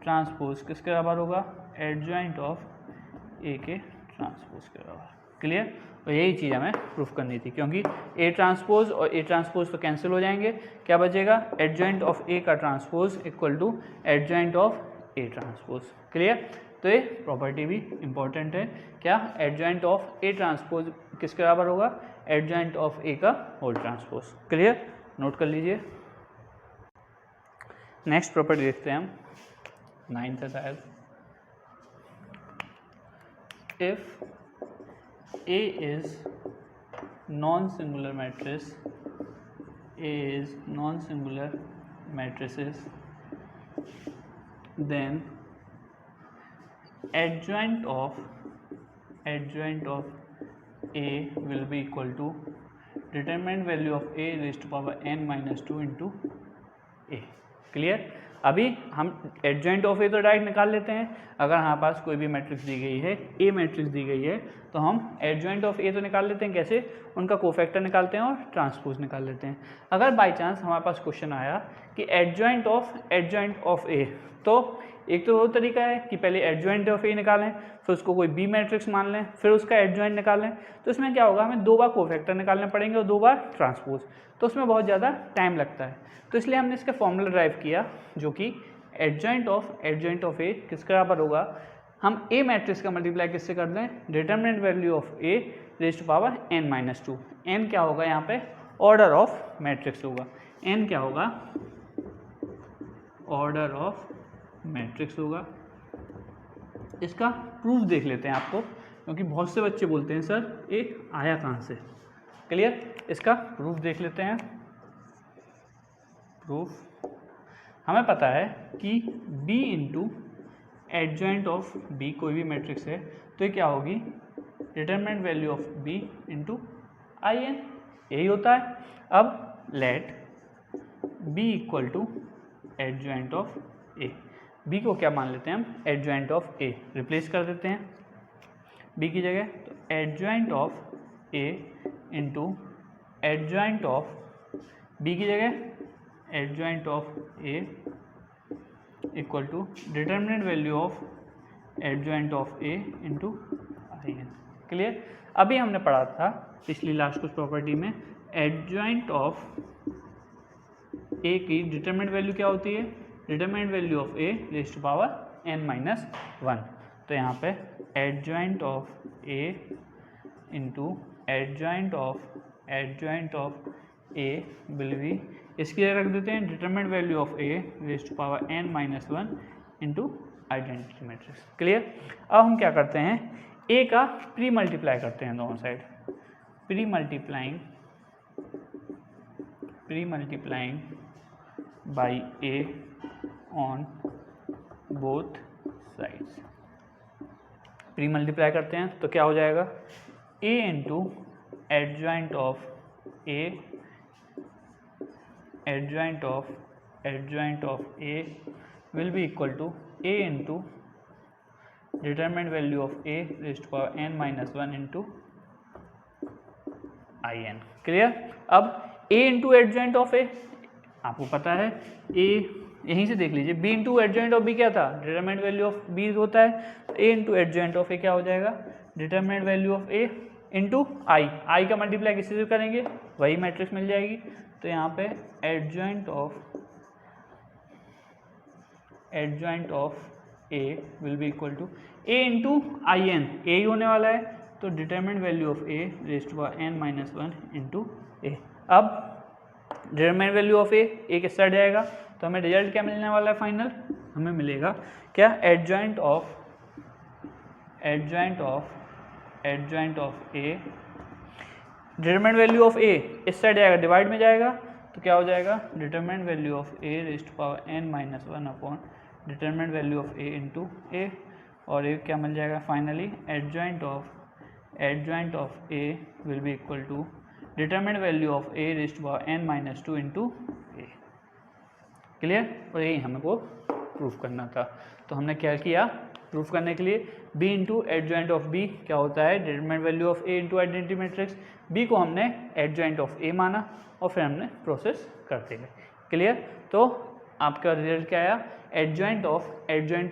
ट्रांसपोज किसके बराबर होगा, एडजॉइंट ऑफ ए के ट्रांसपोज के बराबर। क्लियर। तो यही चीज़ हमें प्रूफ करनी थी, क्योंकि ए ट्रांसपोज और ए ट्रांसपोज तो कैंसिल हो जाएंगे, क्या बचेगा, एडजॉइंट ऑफ ए का transpose equal to adjoint of A transpose. Clear. तो ये प्रॉपर्टी भी इम्पॉर्टेंट है, क्या, एडजॉइंट ऑफ ए ट्रांसपोज किसके बराबर होगा, एडजॉइंट ऑफ ए का होल ट्रांसपोज। क्लियर। नोट कर लीजिए। नेक्स्ट प्रॉपर्टी देखते हैं हम, 9th है शायद। If A is non-singular matrix, A is non-singular matrices, then adjoint of A will be equal to determinant value of A raised to power n minus 2 into A। Clear. अभी हम adjoint of A तो direct निकाल लेते हैं, अगर हमारे पास कोई भी मैट्रिक्स दी गई है, ए मैट्रिक्स दी गई है, तो हम एडजॉइंट ऑफ ए तो निकाल लेते हैं, कैसे, उनका कोफैक्टर निकालते हैं और ट्रांसपोज निकाल लेते हैं। अगर बाय चांस हमारे पास क्वेश्चन आया कि एडजॉइंट ऑफ ए, तो एक तो वो तरीका है कि पहले एडजॉइंट ऑफ ए निकालें, फिर उसको कोई बी मैट्रिक्स मान लें, फिर उसका एडजॉइंट निकालें। तो इसमें क्या होगा, हमें 2 बार कोफैक्टर निकालने पड़ेंगे और 2 बार ट्रांसपोज, तो उसमें बहुत ज़्यादा टाइम लगता है। तो इसलिए हमने इसका फॉर्मूला ड्राइव किया, जो कि एडजॉइंट ऑफ ए किसके बराबर होगा, हम ए मैट्रिक्स का मल्टीप्लाई किससे कर दें, determinant value of A raised to power n minus 2। n क्या होगा यहाँ पे, ऑर्डर ऑफ मैट्रिक्स होगा, n क्या होगा, ऑर्डर ऑफ मैट्रिक्स होगा। इसका प्रूफ देख लेते हैं आपको, क्योंकि बहुत से बच्चे बोलते हैं सर ये आया कहाँ से। क्लियर। इसका प्रूफ देख लेते हैं। प्रूफ हमें पता है कि b into adjoint of b कोई भी मैट्रिक्स है, तो ये क्या होगी, determinant value of b into I N, यही होता है। अब let b equal to adjoint of a, b को क्या मान लेते हैं हम, एडजॉइंट ऑफ a, रिप्लेस कर देते हैं b की जगह, तो adjoint of a into adjoint of b की जगह adjoint of a equal to determinant value of adjoint of a into I N. Clear. अभी हमने पढ़ा था पिछली लास्ट कुछ प्रॉपर्टी में, एडजॉइंट ऑफ a की डिटरमिनेंट वैल्यू क्या होती है, determinant value of a raised to power n minus 1। तो यहाँ पे adjoint of a into adjoint of a will be, इसकी जगह रख देते हैं determinant value of a raised to power n minus 1 into identity matrix. Clear. अब हम क्या करते हैं, a का प्री मल्टीप्लाई करते हैं दोनों side, pre multiplying by a on both sides. Pre multiply करते हैं तो क्या हो जाएगा, a into adjoint of a adjoint of a will be equal to a into determinant value of a raised to power n minus 1 into in। Clear. अब a into adjoint of a, आपको पता है a यहीं से देख लीजिए, b into adjoint of b क्या था, डिटरमिनेंट वैल्यू ऑफ b होता है, तो a into adjoint of a क्या हो जाएगा, determinant value of a into I का मल्टीप्लाई किसी से करेंगे वही मैट्रिक्स मिल जाएगी। तो यहाँ पे adjoint of a will be equal to a into I n, A ही होने वाला है, तो determinant value of a raised to power n minus 1 into A. अब डिटरमिनेंट वैल्यू ऑफ a किस साइड जाएगा, तो हमें रिजल्ट क्या मिलने वाला है फाइनल, हमें मिलेगा क्या, adjoint of a, determinant value of a इस साइड जाएगा, डिवाइड में जाएगा, तो क्या हो जाएगा, determinant value of a raised to power n minus 1 upon determinant value of a into A, और ये क्या मिल जाएगा finally, adjoint of a will be equal to determinant value of a raised to power n minus 2 into A. Clear, और यही हमको proof करना था। तो हमने क्या किया, प्रूफ करने के लिए b into adjoint of b क्या होता है, determinant value of a into identity matrix, b को हमने एडजॉइंट ऑफ a माना और फिर हमने प्रोसेस करते गए। क्लियर, तो आपका रिजल्ट क्या आया, एडजॉइंट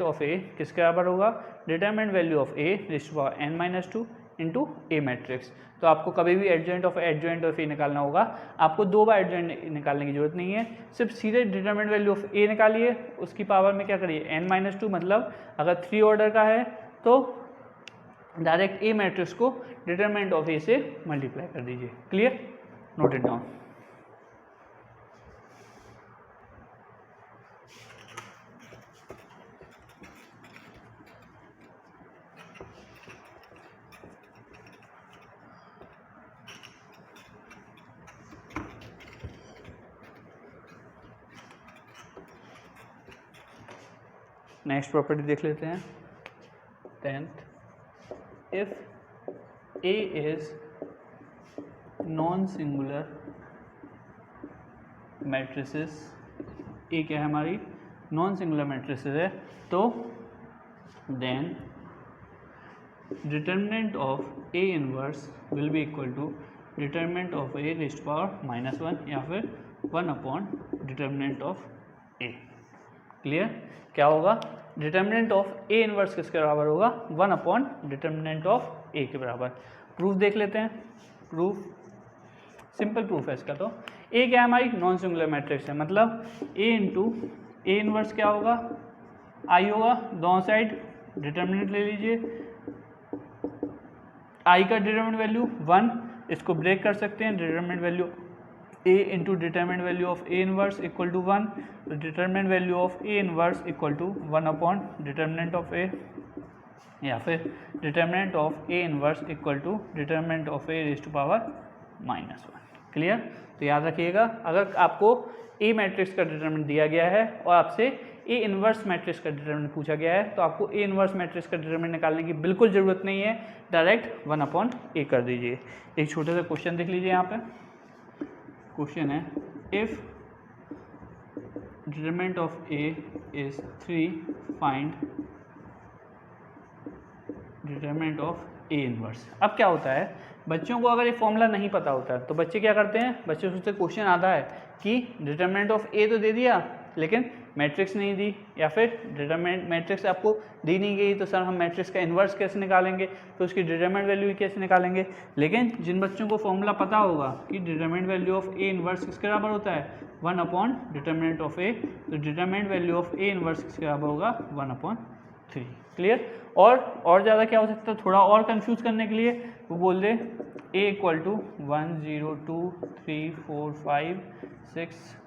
ऑफ a किसके बराबर होगा, determinant value of a raised to power n minus 2 into A matrix. तो आपको कभी भी एडजॉइंट ऑफ ए निकालना होगा, आपको 2 बार एडजॉइंट निकालने की जरूरत नहीं है, सिर्फ सीधे डिटरमिनेंट वैल्यू ऑफ ए निकालिए, उसकी पावर में क्या करिए n माइनस 2, मतलब अगर 3 ऑर्डर का है तो डायरेक्ट ए मैट्रिक्स को डिटरमिनेंट ऑफ ए से मल्टीप्लाई कर दीजिए। Clear, note it down. Next property देख लेते हैं, 10th, if A is non singular matrices, A क्या है हमारी, नॉन सिंगुलर मैट्रिसेस है, तो then determinant of A inverse will be equal to determinant of A raised to power minus 1 या फिर 1 upon determinant of A। Clear, क्या होगा, determinant of A inverse किसके बराबर होगा, 1 अपॉन डिटरमिनेंट ऑफ ए के बराबर। प्रूफ देख लेते हैं, प्रूफ सिंपल प्रूफ है इसका। तो ए क्या है हमारी, नॉन सिंगुलर मैट्रिक्स है, मतलब ए इंटू ए इनवर्स क्या होगा, आई होगा, दोनों साइड डिटरमिनेंट ले लीजिए, आई का डिटरमिनेंट वैल्यू 1, इसको ब्रेक कर सकते हैं, determinant value a into determinant value of A inverse equal to 1, तो determinant value of A inverse equal to 1 upon determinant of A, या फिर determinant of A inverse equal to determinant of A raised to power minus 1। Clear, तो याद रखिएगा, अगर आपको ए matrix का determinant दिया गया है और आपसे ए इनवर्स मैट्रिक्स का डिटरमिनेंट पूछा गया है, तो आपको ए इनवर्स मैट्रिक्स का डिटरमिनेंट निकालने की बिल्कुल ज़रूरत नहीं है, डायरेक्ट 1 अपॉन ए कर दीजिए। एक छोटा सा क्वेश्चन देख लीजिए, यहाँ पे क्वेश्चन है, if determinant of A is 3, find determinant of A inverse. अब क्या होता है, बच्चों को अगर ये फॉर्मूला नहीं पता होता है तो बच्चे क्या करते हैं, बच्चे सोचते क्वेश्चन आता है कि डिटरमिनेंट ऑफ ए तो दे दिया लेकिन मैट्रिक्स नहीं दी, या फिर डिटरमिनेंट मैट्रिक्स आपको दी नहीं गई, तो सर हम मैट्रिक्स का इन्वर्स कैसे निकालेंगे, तो उसकी डिटरमिनेंट वैल्यू कैसे निकालेंगे। लेकिन जिन बच्चों को फॉर्मूला पता होगा कि determinant value of A inverse किसके बराबर होता है, 1 अपॉन डिटरमिनेंट ऑफ ए, तो determinant value of A inverse किसके बराबर होगा, 1 अपॉन 3। क्लियर, और ज़्यादा क्या हो सकता है, थोड़ा और कंफ्यूज करने के लिए वो बोल दे ए इक्वल टू 1 0 2 3 4 5 6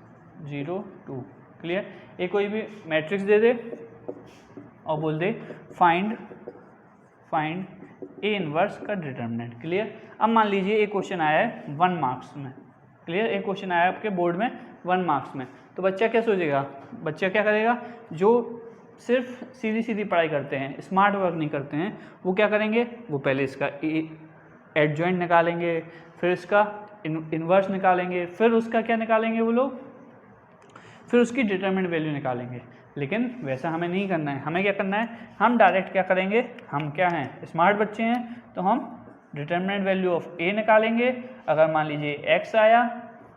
0 2। क्लियर, ये कोई भी मैट्रिक्स दे दे और बोल दे फाइंड ए इनवर्स का डिटरमिनेंट। क्लियर, अब मान लीजिए एक क्वेश्चन आया है 1 मार्क्स में। क्लियर, एक क्वेश्चन आया है आपके बोर्ड में 1 मार्क्स में, तो बच्चा क्या सोचेगा, बच्चा क्या करेगा, जो सिर्फ सीधी सीधी पढ़ाई करते हैं, स्मार्ट वर्क नहीं करते हैं, वो क्या करेंगे, वो पहले इसका एडजॉइंट निकालेंगे, फिर इसका इन्वर्स निकालेंगे, फिर उसका क्या निकालेंगे वो लोग, फिर उसकी डिटरमिनेंट वैल्यू निकालेंगे। लेकिन वैसा हमें नहीं करना है, हमें क्या करना है, हम डायरेक्ट क्या करेंगे, हम क्या हैं, स्मार्ट बच्चे हैं, तो हम डिटरमिनेंट वैल्यू ऑफ ए निकालेंगे। अगर मान लीजिए x आया,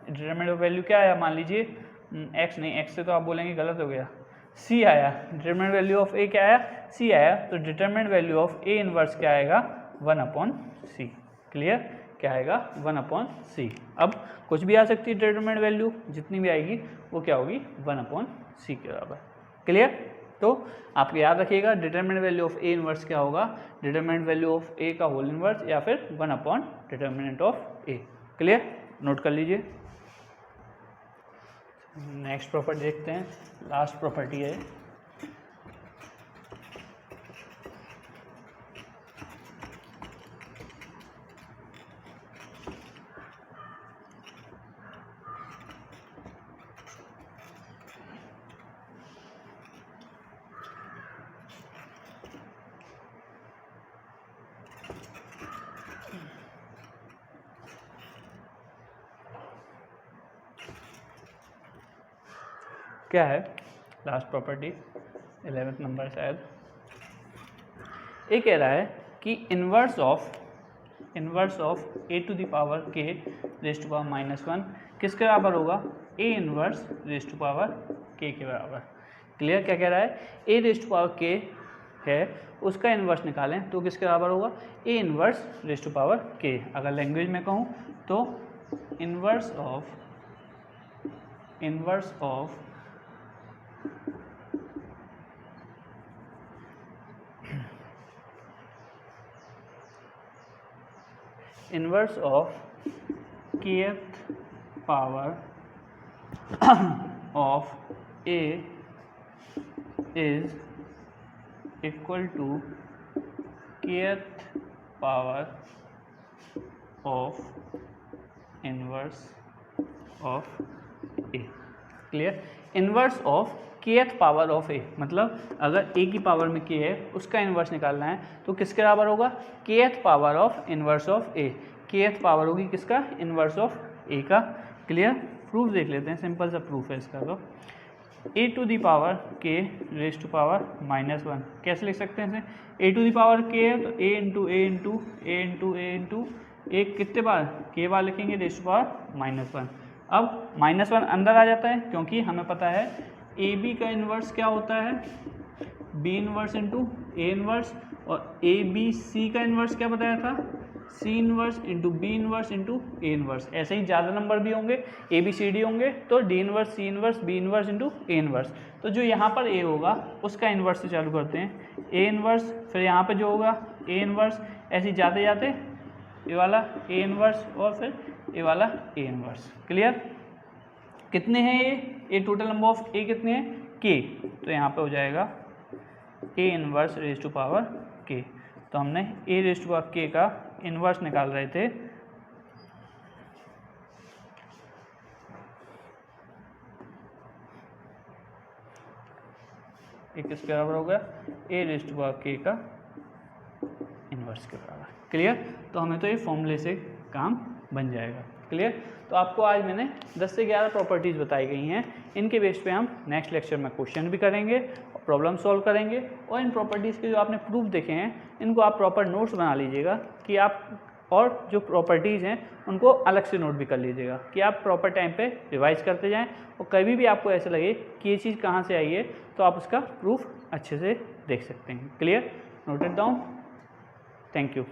डिटरमिनेंट वैल्यू क्या आया, मान लीजिए एक्स नहीं, एक्स से तो आप बोलेंगे गलत हो गया, सी आया। डिटरमिनेंट वैल्यू ऑफ ए क्या आया, सी आया। तो determinant value of A inverse क्या आएगा, 1/c। क्लियर, क्या आएगा, 1/c। अब कुछ भी आ सकती है डिटरमिनेंट वैल्यू, जितनी भी आएगी वो क्या होगी, 1/c के बराबर। क्लियर, तो आप याद रखिएगा determinant value of A inverse क्या होगा, डिटरमिनेंट वैल्यू ऑफ ए का होल इनवर्स या फिर 1/डिटरमिनेंट ऑफ ए। क्लियर, नोट कर लीजिए। नेक्स्ट प्रॉपर्टी देखते हैं, लास्ट प्रॉपर्टी है क्या है, लास्ट प्रॉपर्टी 11th नंबर शायद। ये कह रहा है कि inverse of A to the power के रेज़ टू पावर -1 किसके बराबर होगा, A inverse raise to power के बराबर। क्लियर, क्या कह रहा है, ए रेज़ टू पावर के है उसका इन्वर्स निकालें तो किसके बराबर होगा, A inverse raise to power के। अगर लैंग्वेज में कहूँ तो inverse of inverse of kth power of a is equal to kth power of inverse of a। Clear, inverse of kth power of a मतलब अगर a की power में k है उसका इन्वर्स निकालना है तो किसके बराबर होगा, kth power of inverse of a। kth power होगी किसका, इन्वर्स ऑफ a का। क्लियर, प्रूफ देख लेते हैं, सिंपल सा प्रूफ है इसका। तो a to the power k raise to power -1 कैसे लिख सकते हैं इसे, a to the power k है तो a into a into a into a into a कितने बार, k बार लिखेंगे रेज़ टू पावर -1। अब -1 अंदर आ जाता है क्योंकि हमें पता है ए बी का इन्वर्स क्या होता है, B inverse into A inverse, और ए बी सी का इन्वर्स क्या बताया था, C inverse into B inverse into A inverse. ऐसे ही ज़्यादा नंबर भी होंगे, ए बी सी डी होंगे तो D inverse C inverse B inverse into A inverse. तो जो यहाँ पर ए होगा उसका इन्वर्स से चालू करते हैं, ए इन्वर्स, फिर यहाँ पे जो होगा ए इन्वर्स, ऐसे ही जाते जाते ये वाला ए इन्वर्स और फिर ए वाला ए इन्वर्स। क्लियर, कितने हैं ये टोटल नंबर ऑफ ए कितने हैं, के, तो यहाँ पे हो जाएगा ए इन्वर्स रेज़ टू पावर के। तो हमने ए रेज़ टू पावर के का इन्वर्स निकाल रहे थे, ए किसके बराबर होगा, ए रेज़ टू पावर के का इन्वर्स के बराबर। क्लियर, तो हमें तो ये फॉर्मूले से काम बन जाएगा। क्लियर, तो आपको आज मैंने 10 से 11 प्रॉपर्टीज़ बताई गई हैं, इनके बेस पे हम नेक्स्ट लेक्चर में क्वेश्चन भी करेंगे और प्रॉब्लम सॉल्व करेंगे। और इन प्रॉपर्टीज़ के जो आपने प्रूफ देखे हैं इनको आप प्रॉपर नोट्स बना लीजिएगा कि आप, और जो प्रॉपर्टीज़ हैं उनको अलग से नोट भी कर लीजिएगा कि आप प्रॉपर टाइम पे रिवाइज करते जाएं, और कभी भी आपको ऐसा लगे कि ये चीज़ कहाँ से आई है तो आप उसका प्रूफ अच्छे से देख सकते हैं। Clear, note it down. Thank you.